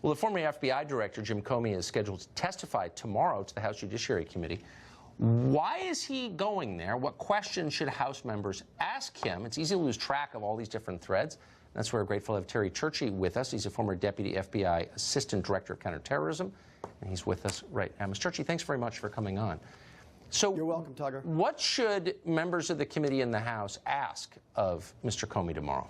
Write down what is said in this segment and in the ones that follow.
Well, the former FBI director, Jim Comey, is scheduled to testify tomorrow to the House Judiciary Committee. Why is he going there? What questions should House members ask him? It's easy to lose track of all these different threads. That's where we're grateful to have Terry Churchy with us. He's a former Deputy FBI Assistant Director of Counterterrorism, and he's with us right now. Mr. Churchy, thanks very much for coming on. So, you're welcome, Tugger. What should members of the committee in the House ask of Mr. Comey tomorrow?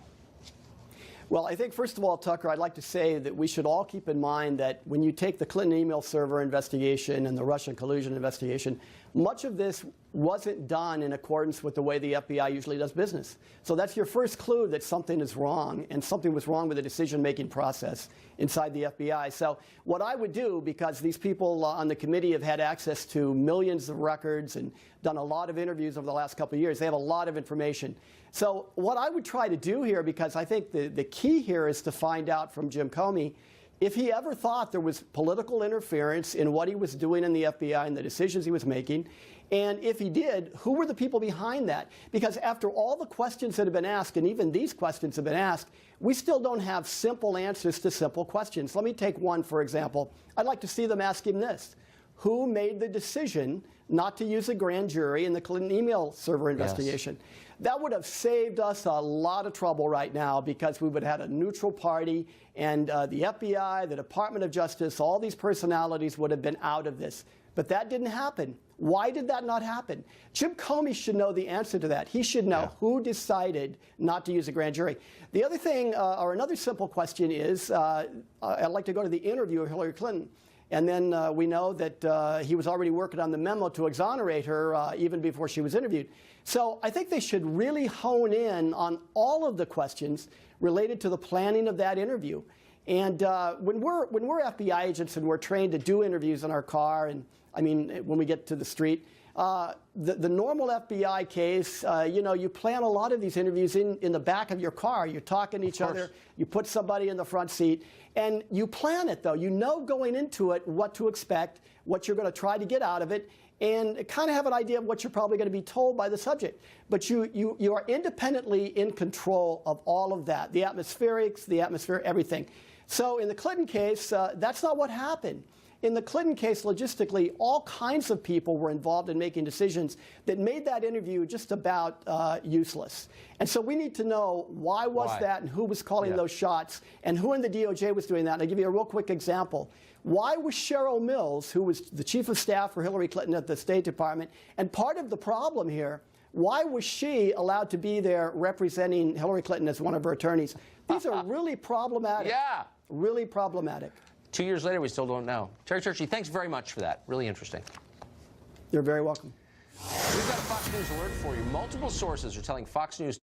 Well, I think, first of all, Tucker, I'd like to say that we should all keep in mind that when you take the Clinton email server investigation and the Russian collusion investigation, much of this wasn't done in accordance with the way the FBI usually does business. So that's your first clue that something is wrong, and something was wrong with the decision-making process inside the FBI. So what I would do, because these people on the committee have had access to millions of records and done a lot of interviews over the last couple of years, they have a lot of information. So what I would try to do here, because I think the key here is to find out from Jim Comey if he ever thought there was political interference in what he was doing in the FBI and the decisions he was making, and if he did, who were the people behind that? Because after all the questions that have been asked, and even these questions have been asked, we still don't have simple answers to simple questions. Let me take one, for example. I'd like to see them ask him this. Who made the decision not to use a grand jury in the Clinton email server investigation? Yes. That would have saved us a lot of trouble right now, because we would have had a neutral party, and the FBI, the Department of Justice, all these personalities would have been out of this. But that didn't happen. Why did that not happen? Jim Comey should know the answer to that. He should know who decided not to use a grand jury. The other thing, or another simple question is, I'd like to go to the interview of Hillary Clinton. And then we know that he was already working on the memo to exonerate her even before she was interviewed. So I think they should really hone in on all of the questions related to the planning of that interview. And when we're FBI agents and we're trained to do interviews in our car, and I mean when we get to the street, the normal FBI case, you plan a lot of these interviews in the back of your car. You're talking to each other. You put somebody in the front seat. And you plan it, though. You know going into it what to expect, what you're going to try to get out of it, and kind of have an idea of what you're probably going to be told by the subject. But you are independently in control of all of that, the atmospherics, the atmosphere, everything. So in the Clinton case, that's not what happened. In the Clinton case, logistically, all kinds of people were involved in making decisions that made that interview just about useless. And so we need to know why that and who was calling those shots and who in the DOJ was doing that. And I'll give you a real quick example. Why was Cheryl Mills, who was the chief of staff for Hillary Clinton at the State Department, and part of the problem here, why was she allowed to be there representing Hillary Clinton as one of her attorneys? These are really problematic. Yeah. Really problematic. 2 years later, we still don't know. Terry Churchy, thanks very much for that. Really interesting. You're very welcome. We've got a Fox News alert for you. Multiple sources are telling Fox News